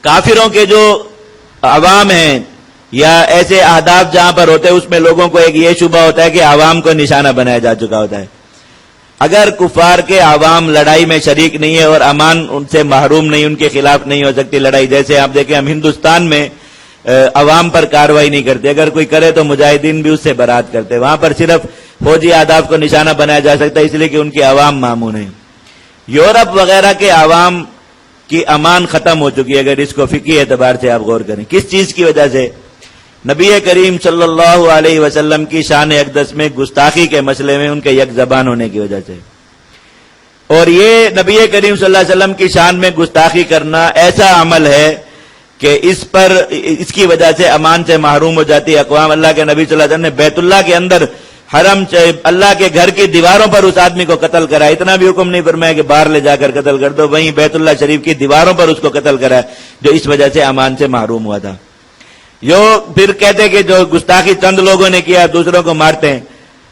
کافروں کے جو عوام ہیں یا ایسے اہداف جہاں پر ہوتے ہیں اس میں لوگوں کو ایک یہ شبہ ہوتا ہے کہ عوام کو نشانہ بنایا جا چکا ہوتا ہے. اگر کفار کے عوام لڑائی میں شریک نہیں ہے اور امان ان سے محروم نہیں، ان کے خلاف نہیں ہو سکتی لڑائی. جیسے آپ دیکھیں ہم ہندوستان میں عوام پر کارروائی نہیں کرتے، اگر کوئی کرے تو مجاہدین بھی اس سے برات کرتے. وہاں پر صرف فوجی اہداف کو نشانہ بنایا جا سکتا ہے اس لیے کہ ان کے عوام مامون ہیں. یورپ وغیرہ کے عوام کی امان ختم ہو چکی ہے اگر اس کو فقہی اعتبار سے آپ غور کریں. کس چیز کی وجہ سے؟ نبی کریم صلی اللہ علیہ وسلم کی شان اقدس میں گستاخی کے مسئلے میں ان کے یک زبان ہونے کی وجہ سے. اور یہ نبی کریم صلی اللہ علیہ وسلم کی شان میں گستاخی کرنا ایسا عمل ہے کہ اس کی وجہ سے امان سے محروم ہو جاتی ہے اقوام. اللہ کے نبی صلی اللہ علیہ وسلم نے بیت اللہ کے اندر حرم اللہ کے گھر کی دیواروں پر اس آدمی کو قتل کرا. اتنا بھی حکم نہیں فرمایا کہ باہر لے جا کر قتل کر دو، وہیں بیت اللہ شریف کی دیواروں پر اس کو قتل کرا جو اس وجہ سے امان سے محروم ہوا تھا. جو پھر کہتے کہ جو گستاخی چند لوگوں نے کیا دوسروں کو مارتے ہیں،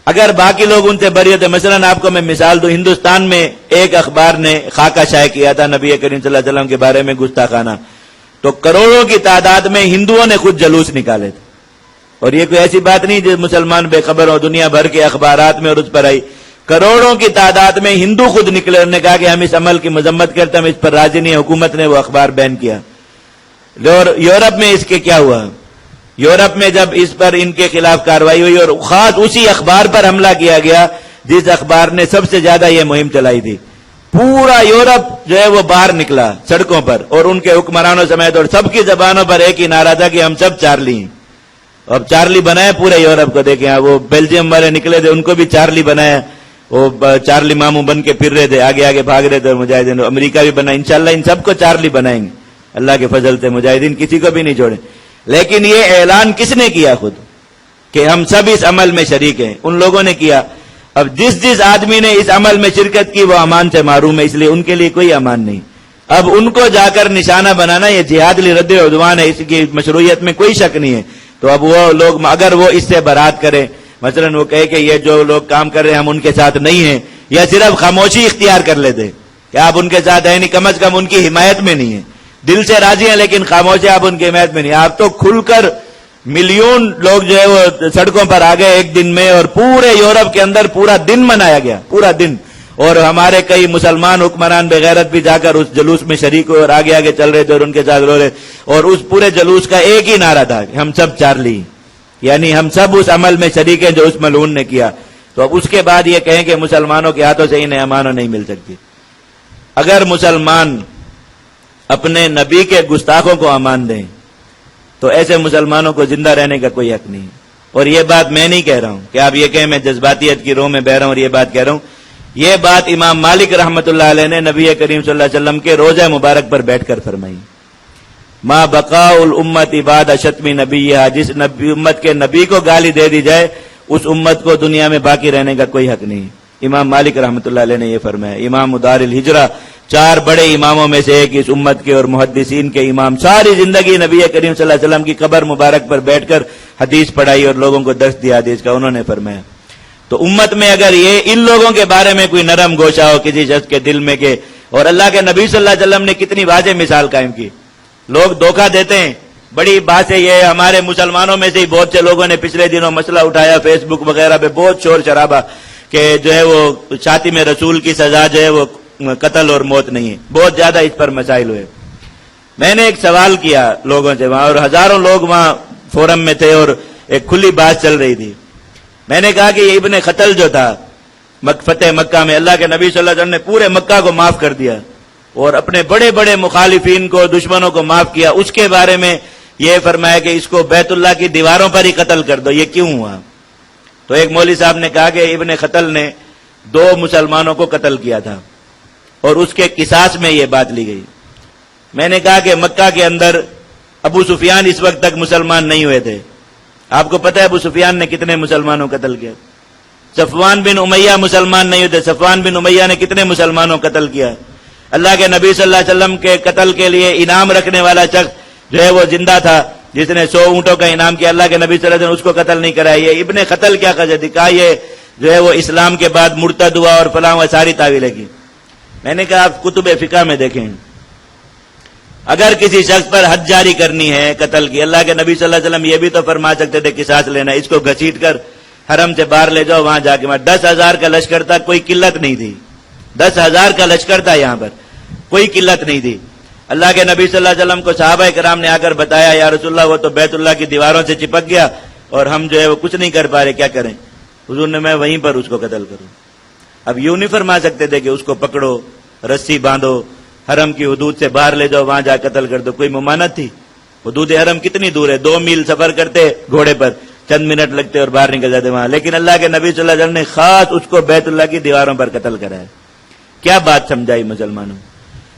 اگر باقی لوگ ان سے بری ہوتے. مثلا آپ کو میں مثال دوں، ہندوستان میں ایک اخبار نے خاکہ شائع کیا تھا نبی کریم صلی اللہ علیہ وسلم کے بارے میں گستاخانہ، تو کروڑوں کی تعداد میں ہندوؤں نے خود جلوس نکالے تھے. اور یہ کوئی ایسی بات نہیں جو مسلمان بے خبر ہو، دنیا بھر کے اخبارات میں اور اس پر آئی. کروڑوں کی تعداد میں ہندو خود نکلے، انہوں نے کہا کہ ہم اس عمل کی مذمت کرتے ہیں، ہم اس پر راضی نہیں. حکومت نے وہ اخبار بین کیا. اور یورپ میں اس کے کیا ہوا؟ یورپ میں جب اس پر ان کے خلاف کارروائی ہوئی اور خاص اسی اخبار پر حملہ کیا گیا جس اخبار نے سب سے زیادہ یہ مہم چلائی تھی، پورا یورپ جو ہے وہ باہر نکلا سڑکوں پر اور ان کے حکمرانوں سمیت، اور سب کی زبانوں پر ایک ہی نعرہ تھا کہ ہم سب چارلی ہیں. اب چارلی بنایا پورے یورپ کو. دیکھیں وہ بیلجیم والے نکلے تھے، ان کو بھی چارلی بنایا، وہ چارلی ماموں بن کے پھر رہے تھے، آگے آگے بھاگ رہے تھے مجاہدین. امریکہ بھی بنا، انشاءاللہ ان سب کو چارلی بنائیں گے اللہ کے فضل سے. مجاہدین کسی کو بھی نہیں چھوڑیں. لیکن یہ اعلان کس نے کیا؟ خود، کہ ہم سب اس عمل میں شریک ہیں. ان لوگوں نے کیا. اب جس آدمی نے اس عمل میں شرکت کی وہ امان سے محروم ہے، اس لیے ان کے لیے کوئی امان نہیں. اب ان کو جا کر نشانہ بنانا یہ جہاد لرد عدوان ہے، اس کی مشروعیت میں کوئی شک نہیں ہے. تو اب وہ لوگ اگر وہ اس سے برات کریں، مثلا وہ کہے کہ یہ جو لوگ کام کر رہے ہیں ہم ان کے ساتھ نہیں ہیں، یا صرف خاموشی اختیار کر لیتے کہ آپ ان کے ساتھ ہیں نہیں، کم از کم ان کی حمایت میں نہیں ہے، دل سے راضی ہیں لیکن خاموش ہے، آپ ان کی حمایت میں نہیں. آپ تو کھل کر ملین لوگ جو ہے وہ سڑکوں پر آ گئے ایک دن میں، اور پورے یورپ کے اندر پورا دن منایا گیا، پورا دن. اور ہمارے کئی مسلمان حکمران بغیرت بھی جا کر اس جلوس میں شریک ہوئے اور آگے آگے چل رہے تھے اور ان کے ساتھ رو رہے. اور اس پورے جلوس کا ایک ہی نعرہ تھا کہ ہم سب چارلی، یعنی ہم سب اس عمل میں شریک ہیں جو اس ملعون نے کیا. تو اب اس کے بعد یہ کہیں کہ مسلمانوں کے ہاتھوں سے انہیں امان نہیں مل سکتی. اگر مسلمان اپنے نبی کے گستاخوں کو امان دیں تو ایسے مسلمانوں کو زندہ رہنے کا کوئی حق نہیں. اور یہ بات میں نہیں کہہ رہا ہوں کہ آپ یہ کہیں میں جذباتیت کی روح میں بہ رہا ہوں اور یہ بات کہہ رہا ہوں. یہ بات امام مالک رحمت اللہ علیہ نے نبی کریم صلی اللہ علیہ وسلم کے روضہ مبارک پر بیٹھ کر فرمائی. ما بقاء الامت بعد شتم نبیہا، جس امت کے نبی کو گالی دے دی جائے اس امت کو دنیا میں باقی رہنے کا کوئی حق نہیں. امام مالک رحمت اللہ علیہ نے یہ فرمایا. امام دار الہجرہ، چار بڑے اماموں میں سے ایک اس امت کے اور محدثین کے امام، ساری زندگی نبی کریم صلی اللہ علیہ وسلم کی قبر مبارک پر بیٹھ کر حدیث پڑھائی اور لوگوں کو درس دیا حدیث کا. انہوں نے فرمایا تو امت میں اگر یہ ان لوگوں کے بارے میں کوئی نرم گوشہ ہو کسی شخص کے دل میں کہ، اور اللہ کے نبی صلی اللہ علیہ وسلم نے کتنی واضح مثال قائم کی. لوگ دھوکہ دیتے ہیں، بڑی بات ہے یہ. ہمارے مسلمانوں میں سے ہی بہت سے لوگوں نے پچھلے دنوں مسئلہ اٹھایا فیس بک وغیرہ پہ، بہت شور شرابہ کہ جو ہے وہ شاتم رسول کی سزا جو ہے وہ قتل اور موت نہیں ہے. بہت زیادہ اس پر مسائل ہوئے. میں نے ایک سوال کیا لوگوں سے وہاں، اور ہزاروں لوگ وہاں فورم میں تھے اور ایک کھلی بات چل رہی تھی. میں نے کہا کہ یہ ابن قتل جو تھا فتح مکہ میں، اللہ کے نبی صلی اللہ علیہ وسلم نے پورے مکہ کو معاف کر دیا اور اپنے بڑے بڑے مخالفین کو، دشمنوں کو معاف کیا. اس کے بارے میں یہ فرمایا کہ اس کو بیت اللہ کی دیواروں پر ہی قتل کر دو. یہ کیوں ہوا؟ تو ایک مولوی صاحب نے کہا کہ ابن قتل نے 2 مسلمانوں کو قتل کیا تھا اور اس کے قصاص میں یہ بات لی گئی. میں نے کہا کہ مکہ کے اندر ابو سفیان اس وقت تک مسلمان نہیں ہوئے تھے. آپ کو پتہ ہے ابو سفیان نے کتنے مسلمانوں کو قتل کیا؟ صفوان بن امیہ مسلمان نہیں ہوتے. صفوان بن امیہ نے کتنے مسلمانوں کو قتل کیا؟ اللہ کے نبی صلی اللہ علیہ وسلم کے قتل کے لیے انعام رکھنے والا شخص جو ہے وہ زندہ تھا جس نے 100 اونٹوں کا انعام کیا. اللہ کے نبی صلی اللہ علیہ وسلم اس کو قتل نہیں کرایا. یہ ابن قتل کیا قضیہ دکھا، یہ جو ہے وہ اسلام کے بعد مرتد ہوا اور فلاں و ساری تعویلیں کی. میں نے کہا آپ کتب فقہ میں دیکھیں اگر کسی شخص پر حد جاری کرنی ہے قتل کی، اللہ کے نبی صلی اللہ علیہ وسلم یہ بھی تو فرما سکتے تھے قصاص لینا، اس کو گھسیٹ کر حرم سے باہر لے جاؤ، وہاں جا کے 10,000 کا لشکر تھا، کوئی قلت نہیں تھی، 10,000 کا لشکر تھا، یہاں پر کوئی قلت نہیں تھی۔ اللہ کے نبی صلی اللہ علیہ وسلم کو صحابہ کرام نے آ کر بتایا، یا رسول اللہ وہ تو بیت اللہ کی دیواروں سے چپک گیا اور ہم جو ہے وہ کچھ نہیں کر پا رہے، کیا کریں؟ حضور نے میں وہیں پر اس کو قتل کروں۔ اب یوں نہیں فرما سکتے تھے کہ اس کو پکڑو، رسی باندھو، حرم کی حدود سے باہر لے جاؤ، وہاں جا قتل کر دو، کوئی ممانعت تھی؟ حدود حرم کتنی دور ہے، 2 میل سفر کرتے گھوڑے پر، چند منٹ لگتے اور باہر نکل جاتے وہاں، لیکن اللہ کے نبی صلی اللہ علیہ وسلم نے خاص اس کو بیت اللہ کی دیواروں پر قتل کرایا۔ کیا بات سمجھائی مسلمانوں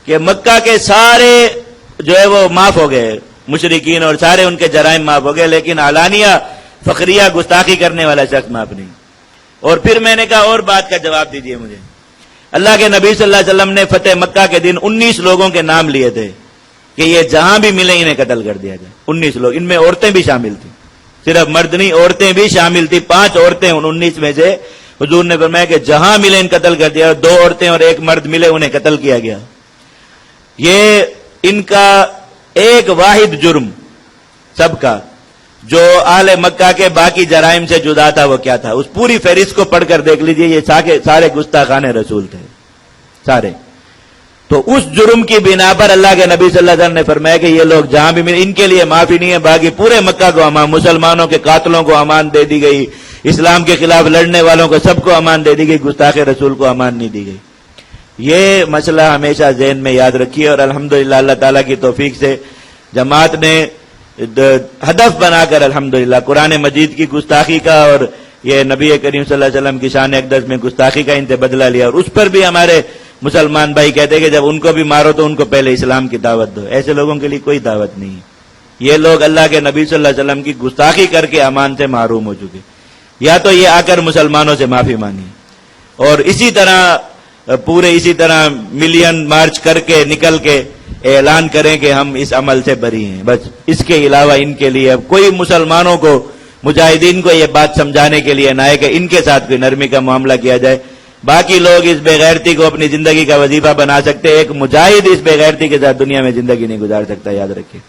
کہ مکہ کے سارے جو ہے وہ معاف ہو گئے، مشرکین اور سارے ان کے جرائم معاف ہو گئے، لیکن علانیہ فخریہ گستاخی کرنے والا شخص معاف نہیں۔ اور پھر میں نے کہا اور بات کا جواب دیجئے مجھے، اللہ کے نبی صلی اللہ علیہ وسلم نے فتح مکہ کے دن 19 لوگوں کے نام لیے تھے کہ یہ جہاں بھی ملے انہیں قتل کر دیا جائے، 19 لوگ، ان میں عورتیں بھی شامل تھیں، صرف مرد نہیں عورتیں بھی شامل تھی، 5 عورتیں ان 19 میں سے حضور نے فرمایا کہ جہاں ملے ان قتل کر دیا، اور 2 عورتیں اور 1 مرد ملے انہیں قتل کیا گیا۔ یہ ان کا ایک واحد جرم سب کا جو اہل مکہ کے باقی جرائم سے جدا تھا وہ کیا تھا، اس پوری فہرست کو پڑھ کر دیکھ لیجئے، یہ سارے گستاخان رسول تھے سارے۔ تو اس جرم کی بنا پر اللہ کے نبی صلی اللہ علیہ وسلم نے فرمایا کہ یہ لوگ جہاں بھی ملے ان کے لیے معافی نہیں ہے، باقی پورے مکہ کو امان، مسلمانوں کے قاتلوں کو امان دے دی گئی، اسلام کے خلاف لڑنے والوں کو سب کو امان دے دی گئی، گستاخ رسول کو امان نہیں دی گئی۔ یہ مسئلہ ہمیشہ ذہن میں یاد رکھیے، اور الحمدللہ اللہ تعالیٰ کی توفیق سے جماعت نے ہدف بنا کر الحمدللہ قرآن مجید کی گستاخی کا اور یہ نبی کریم صلی اللہ علیہ وسلم کی شان اقدس میں گستاخی کا انتے بدلہ لیا، اور اس پر بھی ہمارے مسلمان بھائی کہتے ہیں کہ جب ان کو بھی مارو تو ان کو پہلے اسلام کی دعوت دو۔ ایسے لوگوں کے لیے کوئی دعوت نہیں ہے، یہ لوگ اللہ کے نبی صلی اللہ علیہ وسلم کی گستاخی کر کے امان سے محروم ہو چکے، یا تو یہ آ کر مسلمانوں سے معافی مانگی، اور اسی طرح ملین مارچ کر کے نکل کے اعلان کریں کہ ہم اس عمل سے بری ہیں، بس اس کے علاوہ ان کے لیے اب کوئی مسلمانوں کو، مجاہدین کو یہ بات سمجھانے کے لیے نہ ہے کہ ان کے ساتھ کوئی نرمی کا معاملہ کیا جائے۔ باقی لوگ اس بے غیرتی کو اپنی زندگی کا وظیفہ بنا سکتے، ایک مجاہد اس بے غیرتی کے ساتھ دنیا میں زندگی نہیں گزار سکتا، یاد رکھیے۔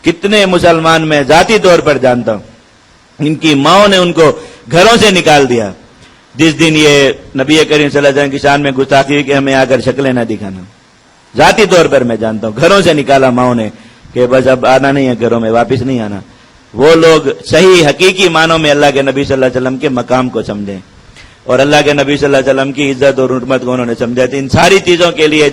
کتنے مسلمان میں ذاتی طور پر جانتا ہوں، ان کی ماں نے ان کو گھروں سے نکال دیا جس دن یہ نبی کریم صلی اللہ علیہ وسلم کی شان میں گستاخی ہوئی کہ ہمیں آ کر شکلیں نہ دکھانا، ذاتی طور پر میں جانتا ہوں، گھروں سے نکالا ماؤں نے کہ بس اب آنا نہیں ہے گھروں میں، واپس نہیں آنا۔ وہ لوگ صحیح حقیقی معنوں میں اللہ کے نبی صلی اللہ علیہ وسلم کے مقام کو سمجھیں، اور اللہ کے نبی صلی اللہ علیہ وسلم کی عزت اور حرمت کو انہوں نے سمجھا تھی۔ ان ساری چیزوں کے لیے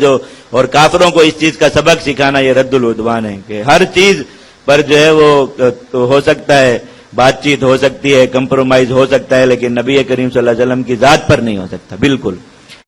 اور کافروں کو اس چیز کا سبق سکھانا یہ رد العدوان ہے کہ ہر چیز پر جو ہے وہ ہو سکتا ہے، بات چیت ہو سکتی ہے، کمپرومائز ہو سکتا ہے، لیکن نبی کریم صلی اللہ علیہ وسلم کی ذات پر نہیں ہو سکتا، بالکل۔